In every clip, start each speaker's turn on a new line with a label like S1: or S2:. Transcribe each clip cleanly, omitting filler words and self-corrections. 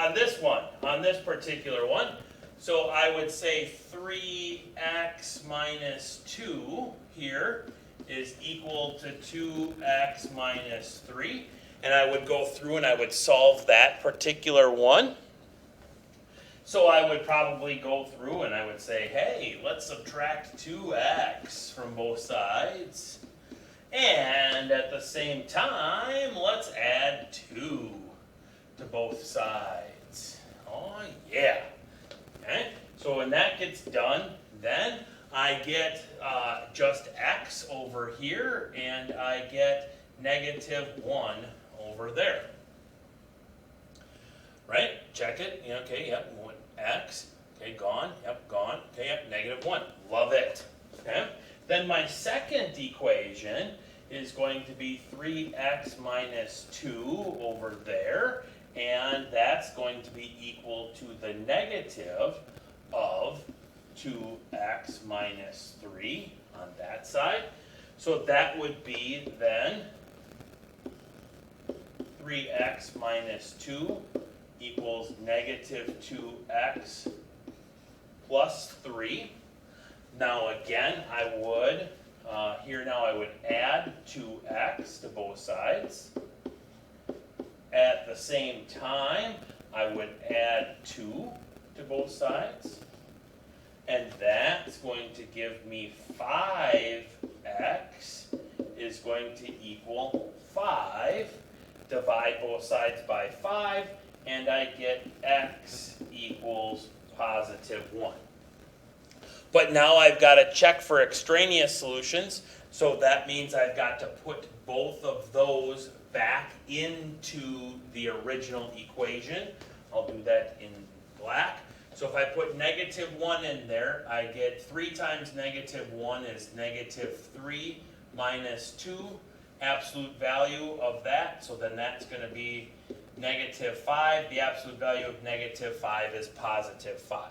S1: on this particular one, so I would say 3x minus 2 here is equal to 2x minus 3. And I would go through and I would solve that particular one. So I would probably go through and I would say, hey, let's subtract 2x from both sides. And at the same time, let's add 2 to both sides. Oh, yeah. Okay. So when that gets done, then I get just x over here, and I get negative 1 over there. Right? Check it. Okay, yep, x. Okay, gone. Yep, gone. Okay, yep, negative 1. Love it. Okay? Then my second equation is going to be 3x minus 2 over there, and that's going to be equal to the negative of 2x minus 3 on that side. So that would be then 3x minus 2 equals negative 2x plus 3. Now again, I would, I would add 2x to both sides. At the same time, I would add 2 to both sides. And that's going to give me 5x is going to equal 5. Divide both sides by 5, and I get x equals positive 1. But now I've got to check for extraneous solutions, so that means I've got to put both of those back into the original equation. I'll do that in black. So if I put negative 1 in there, I get 3 times negative 1 is negative 3 minus 2, absolute value of that, so then that's going to be negative 5. The absolute value of negative 5 is positive 5.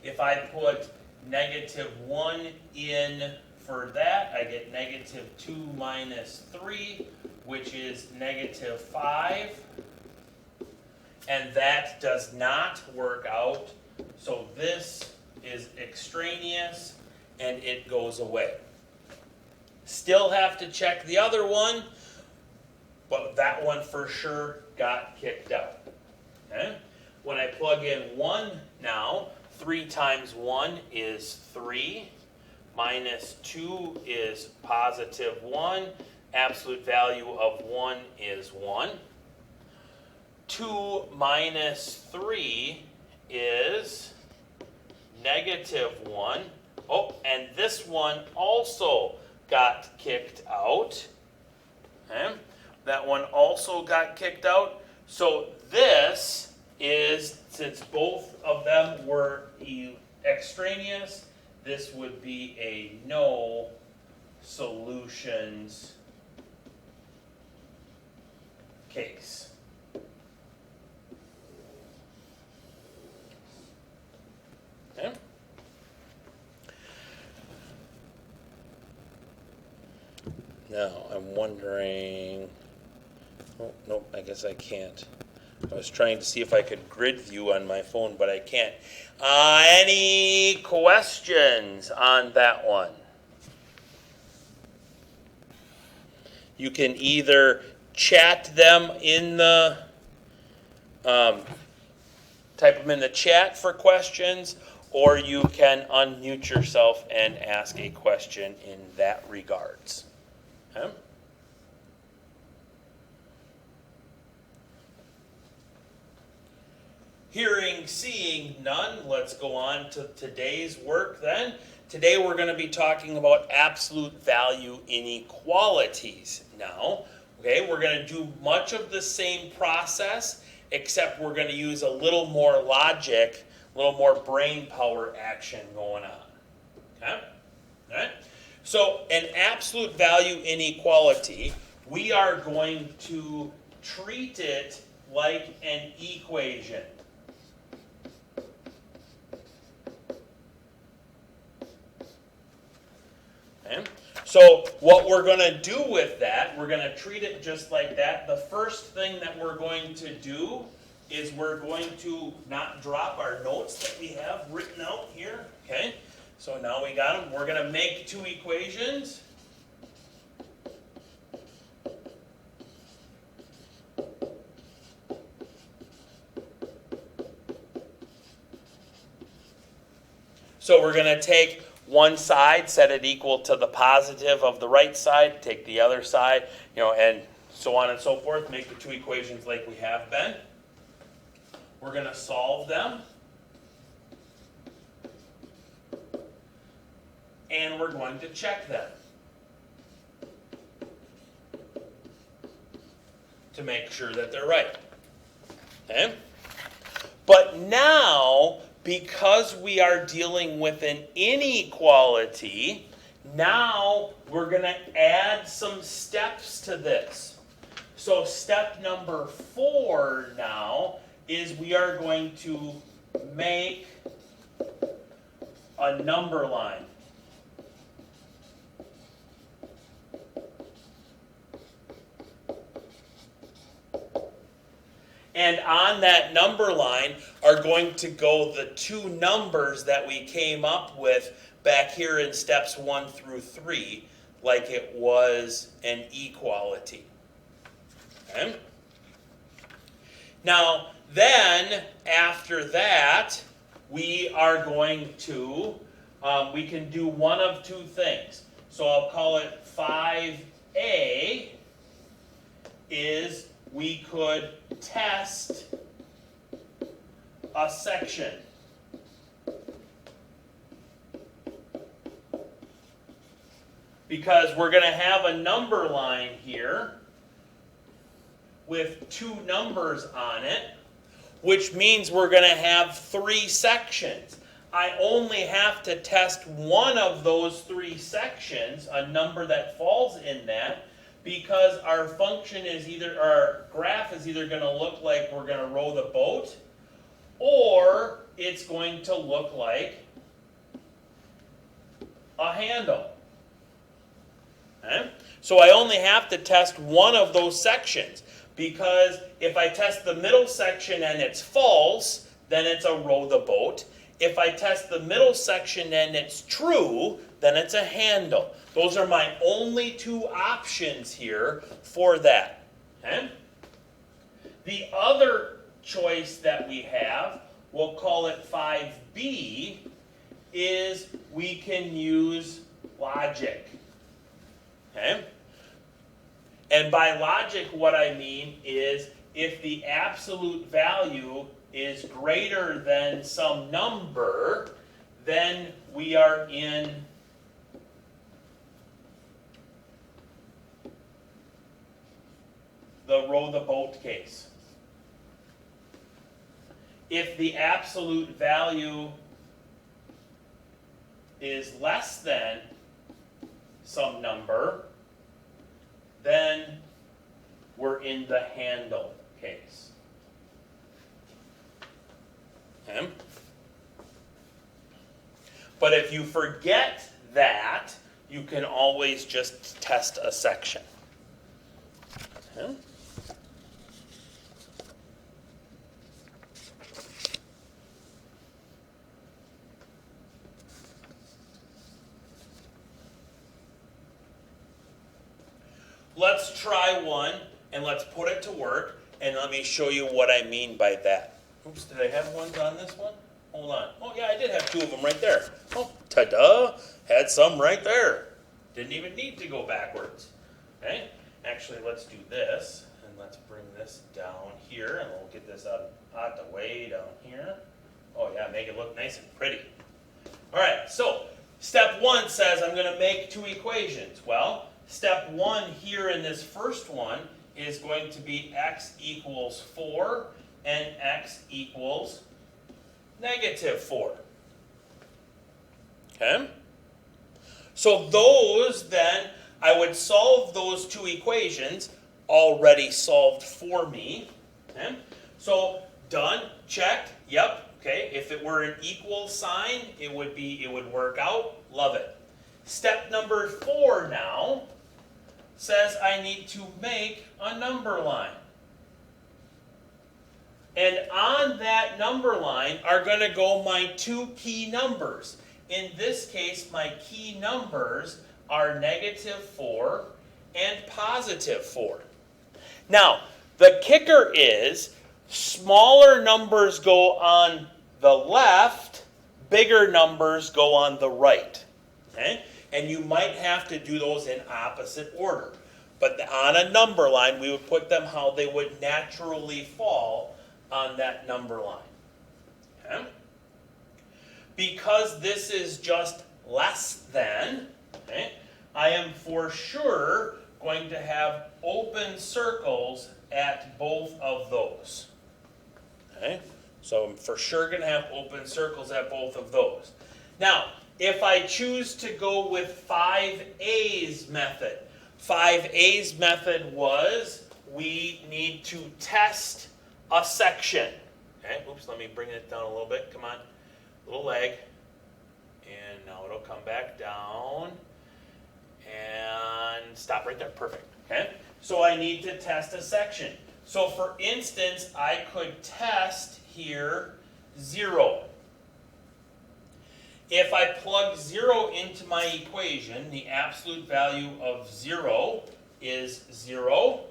S1: If I put negative 1 in for that, I get negative 2 minus 3, which is negative 5. And that does not work out, so this is extraneous and it goes away. Still have to check the other one, but that one for sure got kicked out. Okay? When I plug in 1 now, 3 times 1 is 3, minus 2 is positive 1, absolute value of 1 is 1. 2 minus 3 is negative 1. Oh, and this one also got kicked out. Okay. That one also got kicked out. So this is, since both of them were extraneous, this would be a no solutions case. Okay. Now, I'm wondering, oh, nope, I guess I can't. I was trying to see if I could grid view on my phone, but I can't. Any questions on that one? You can either chat them in the, type them in the chat for questions, or you can unmute yourself and ask a question in that regards. Okay. Hearing, seeing none, let's go on to today's work then. Today we're going to be talking about absolute value inequalities now. Okay, we're going to do much of the same process, except we're going to use a little more logic, a little more brain power action going on. Okay? All right? So an absolute value inequality, we are going to treat it like an equation. Okay? So what we're going to do with that, we're going to treat it just like that. The first thing that we're going to do is we're going to not drop our notes that we have written out here. Okay, so now we got them. We're going to make two equations. So we're going to take one side, set it equal to the positive of the right side, take the other side, and so on and so forth, make the two equations like we have been. We're going to solve them. And we're going to check them to make sure that they're right. Okay? But now, because we are dealing with an inequality, now we're going to add some steps to this. So step number 4 now is we are going to make a number line. And on that number line are going to go the two numbers that we came up with back here in steps 1 through 3, like it was an equality. Okay? Now, then, after that, we are going to, we can do one of two things. So I'll call it 5A is we could test a section. Because we're going to have a number line here with two numbers on it, which means we're going to have 3 sections. I only have to test one of those 3 sections, a number that falls in that, because our function is either, our graph is either going to look like we're going to row the boat, or it's going to look like a handle. Okay? So I only have to test one of those sections, because if I test the middle section and it's false, then it's a row the boat. If I test the middle section and it's true, then it's a handle. Those are my only 2 options here for that. Okay? The other choice that we have, we'll call it 5B, is we can use logic. Okay? And by logic, what I mean is if the absolute value is greater than some number, then we are in the row the boat case. If the absolute value is less than some number, then we're in the handle case. Okay? But if you forget that, you can always just test a section. Okay? Let's try one, and let's put it to work, and let me show you what I mean by that. Oops, did I have ones on this one? Hold on. Oh, yeah, I did have 2 of them right there. Oh, ta-da! Had some right there. Didn't even need to go backwards. Okay? Actually, let's do this, and let's bring this down here, and we'll get this out the way down here. Oh, yeah, make it look nice and pretty. All right, so step 1 says I'm going to make 2 equations. Well, step 1 here in this first one is going to be x equals 4 and x equals -4. Okay? So those then, I would solve those 2 equations already solved for me. Okay? So done, check, yep. Okay, if it were an equal sign, it would work out. Love it. Step number 4 now says I need to make a number line. And on that number line are going to go my 2 key numbers. In this case, my key numbers are -4 and +4. Now, the kicker is smaller numbers go on the left, bigger numbers go on the right. Okay? And you might have to do those in opposite order. But on a number line, we would put them how they would naturally fall on that number line. Okay? Because this is just less than, okay, I am for sure going to have open circles at both of those. Okay? So I'm for sure going to have open circles at both of those. Now, if I choose to go with 5A's method, 5A's method was we need to test a section. Okay, oops, let me bring it down a little bit. Come on, little leg. And now it'll come back down. And stop right there, perfect. Okay, so I need to test a section. So for instance, I could test here 0. If I plug 0 into my equation, the absolute value of 0 is 0.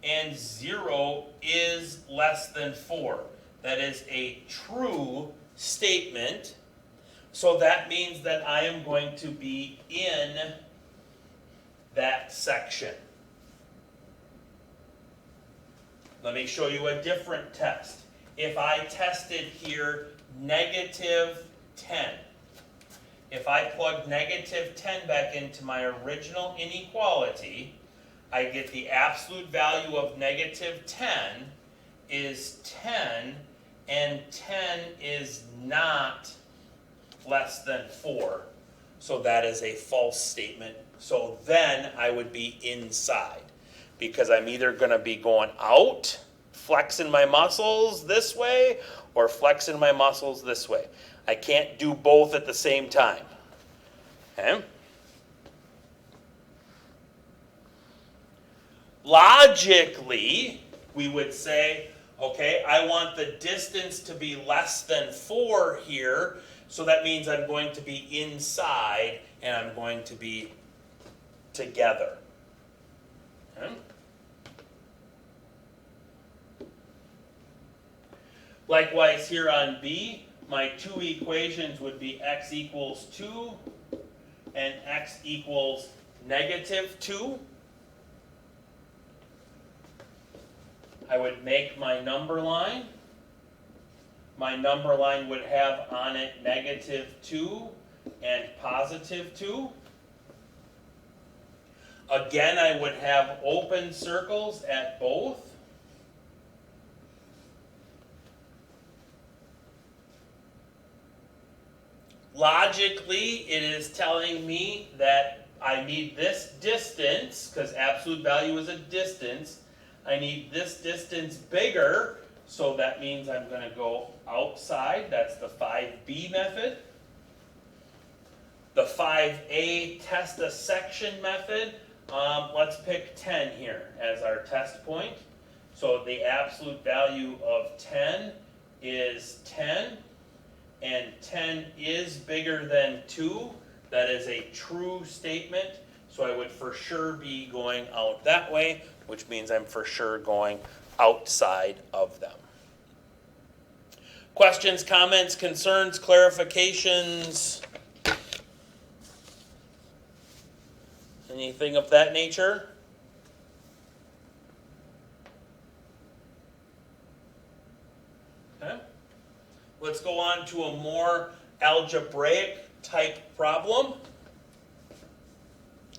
S1: And 0 is less than 4. That is a true statement. So that means that I am going to be in that section. Let me show you a different test. If I tested here -10, if I plug -10 back into my original inequality, I get the absolute value of -10 is 10, and 10 is not less than 4. So that is a false statement. So then I would be inside, because I'm either going to be going out, flexing my muscles this way, or flexing my muscles this way. I can't do both at the same time. Okay? Logically, we would say, okay, I want the distance to be less than 4 here, so that means I'm going to be inside and I'm going to be together. Okay? Likewise, here on B, my 2 equations would be x equals 2 and x equals -2. I would make my number line. My number line would have on it -2 and +2. Again, I would have open circles at both. Logically, it is telling me that I need this distance, because absolute value is a distance. I need this distance bigger, so that means I'm going to go outside. That's the 5B method. The 5A test a section method, let's pick 10 here as our test point. So the absolute value of 10 is 10, and 10 is bigger than 2. That is a true statement, so I would for sure be going out that way, which means I'm for sure going outside of them. Questions, comments, concerns, clarifications? Anything of that nature? Okay. Let's go on to a more algebraic type problem.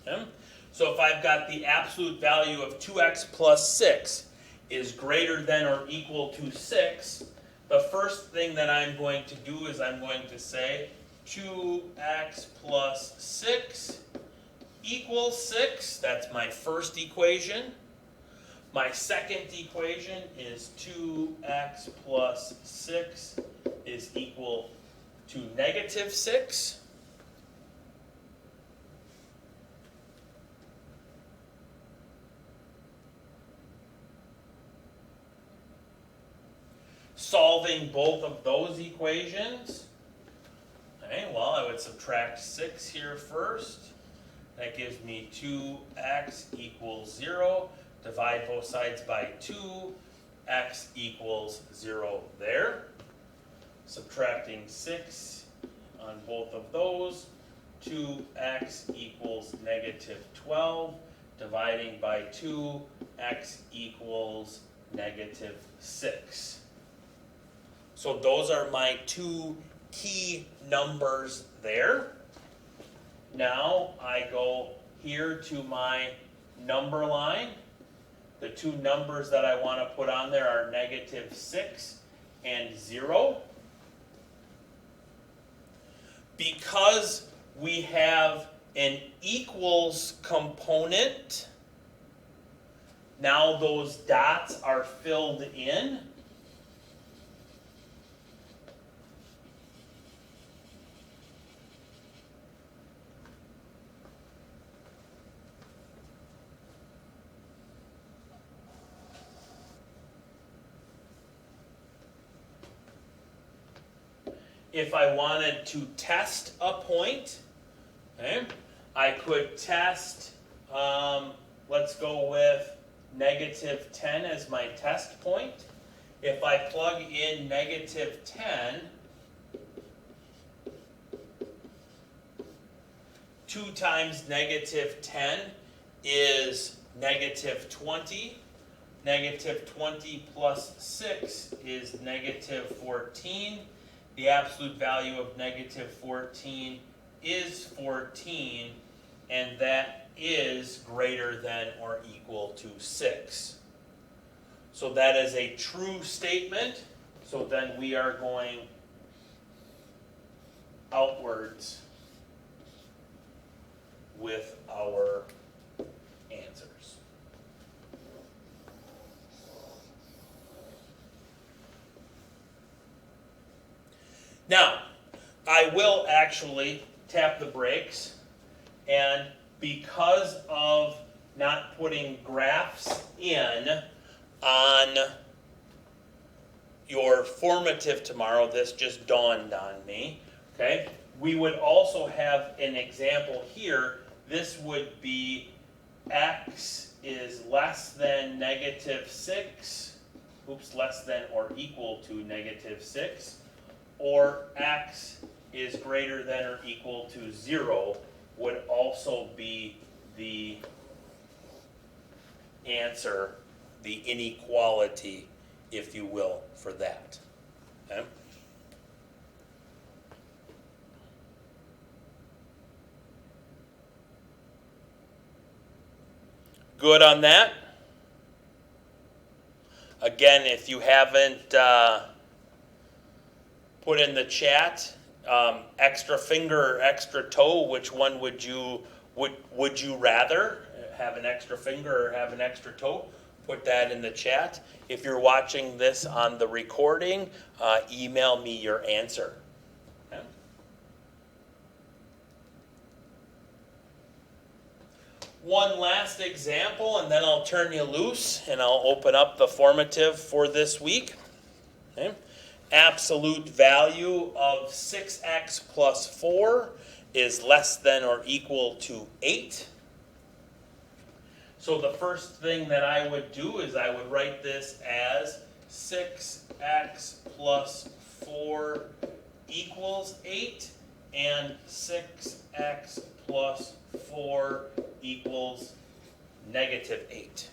S1: Okay. So if I've got the absolute value of 2x plus 6 is greater than or equal to 6, the first thing that I'm going to do is I'm going to say 2x plus 6 equals 6. That's my first equation. My second equation is 2x plus 6 is equal to -6. Solving both of those equations, okay, well, I would subtract 6 here first. That gives me 2x equals 0. Divide both sides by 2. X equals 0 there. Subtracting 6 on both of those. 2x equals negative 12. Dividing by 2, x equals negative 6. So those are my two key numbers there. Now I go here to my number line. The two numbers that I want to put on there are negative 6 and 0. Because we have an equals component, now those dots are filled in. If I wanted to test a point, okay, I could test, let's go with negative 10 as my test point. If I plug in negative 10, 2 times negative 10 is negative 20. Negative 20 plus 6 is negative 14. The absolute value of negative 14 is 14, and that is greater than or equal to 6. So that is a true statement. So then we are going outwards with our answers. Now, I will actually tap the brakes, and because of not putting graphs in on your formative tomorrow, this just dawned on me, okay? We would also have an example here. This would be x is less than negative 6, less than or equal to negative 6, or x is greater than or equal to 0 would also be the answer, the inequality, if you will, for that. Okay? Good on that? Again, if you haven't put in the chat, extra finger or extra toe, which one would you rather? Have an extra finger or have an extra toe? Put that in the chat. If you're watching this on the recording, email me your answer. Okay? One last example, and then I'll turn you loose, and I'll open up the formative for this week. Okay? Absolute value of 6x plus 4 is less than or equal to 8. So the first thing that I would do is I would write this as 6x plus 4 equals 8, and 6x plus 4 equals negative 8.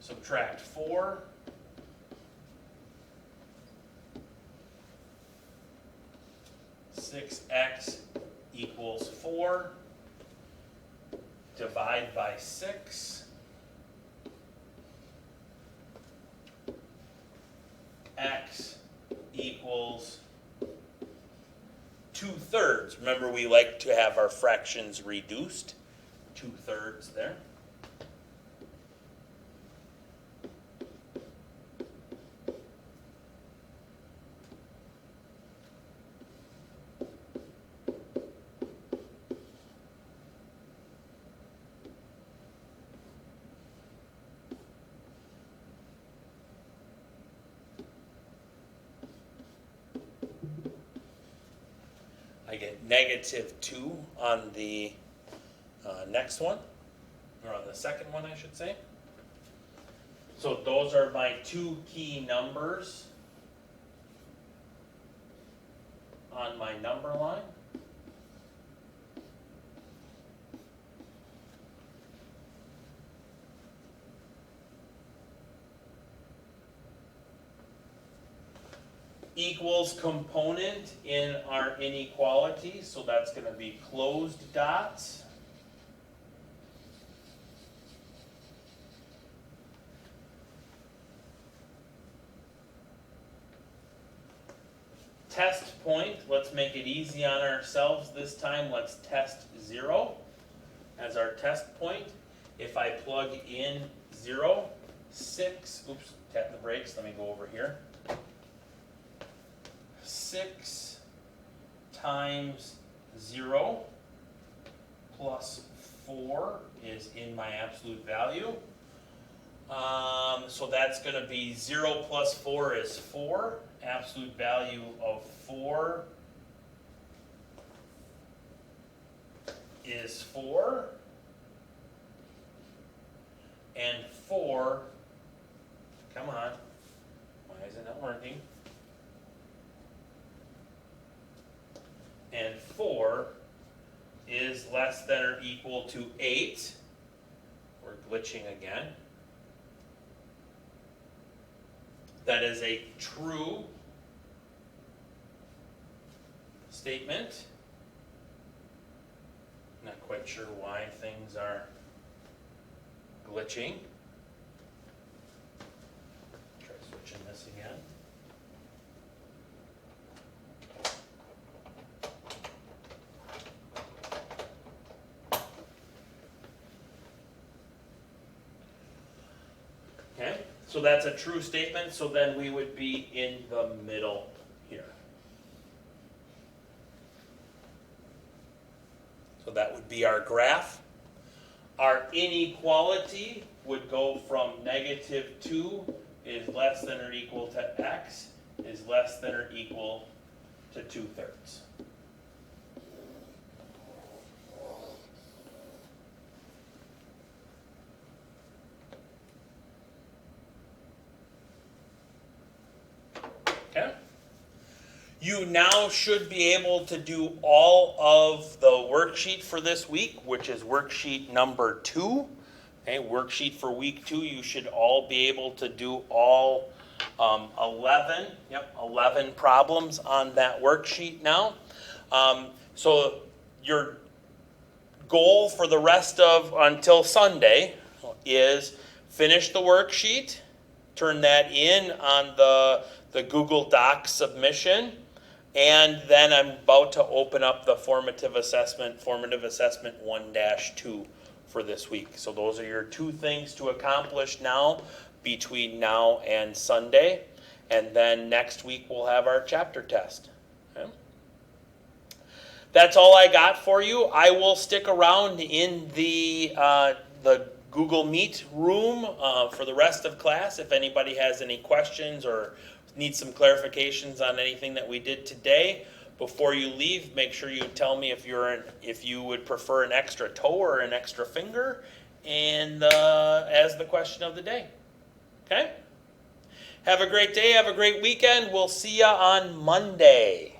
S1: Subtract 4. Six x equals 4. Divide by 6. X equals 2/3. Remember, we like to have our fractions reduced. 2/3 there. I get negative 2 on the next one, or on the second one, I should say. So those are my two key numbers on my number line. Equals component in our inequality, so that's going to be closed dots. Test point, let's make it easy on ourselves this time. Let's test 0 as our test point. If I plug in 0, 6, oops, tap the brakes, let me go over here. 6 times 0 plus 4 is in my absolute value. So that's going to be 0 plus 4 is 4. Absolute value of 4 is 4. And 4, come on, why is it not working? And 4 is less than or equal to 8. We're glitching again. That is a true statement. Not quite sure why things are glitching. Try switching this again. Okay, so that's a true statement, so then we would be in the middle here. So that would be our graph. Our inequality would go from negative 2 is less than or equal to x is less than or equal to 2/3. Okay. You now should be able to do all of the worksheet for this week, which is worksheet number 2. Okay, worksheet for week 2, you should all be able to do all 11 problems on that worksheet now. So your goal for the rest of until Sunday is finish the worksheet, turn that in on the Google Docs submission, and then I'm about to open up the formative assessment 1-2 for this week. So those are your 2 things to accomplish now between now and Sunday. And then next week we'll have our chapter test. Okay? That's all I got for you. I will stick around in the Google Meet room for the rest of class if anybody has any questions or needs some clarifications on anything that we did today. Before you leave, make sure you tell me if you would prefer an extra toe or an extra finger, and as the question of the day. Okay? Have a great day. Have a great weekend. We'll see you on Monday.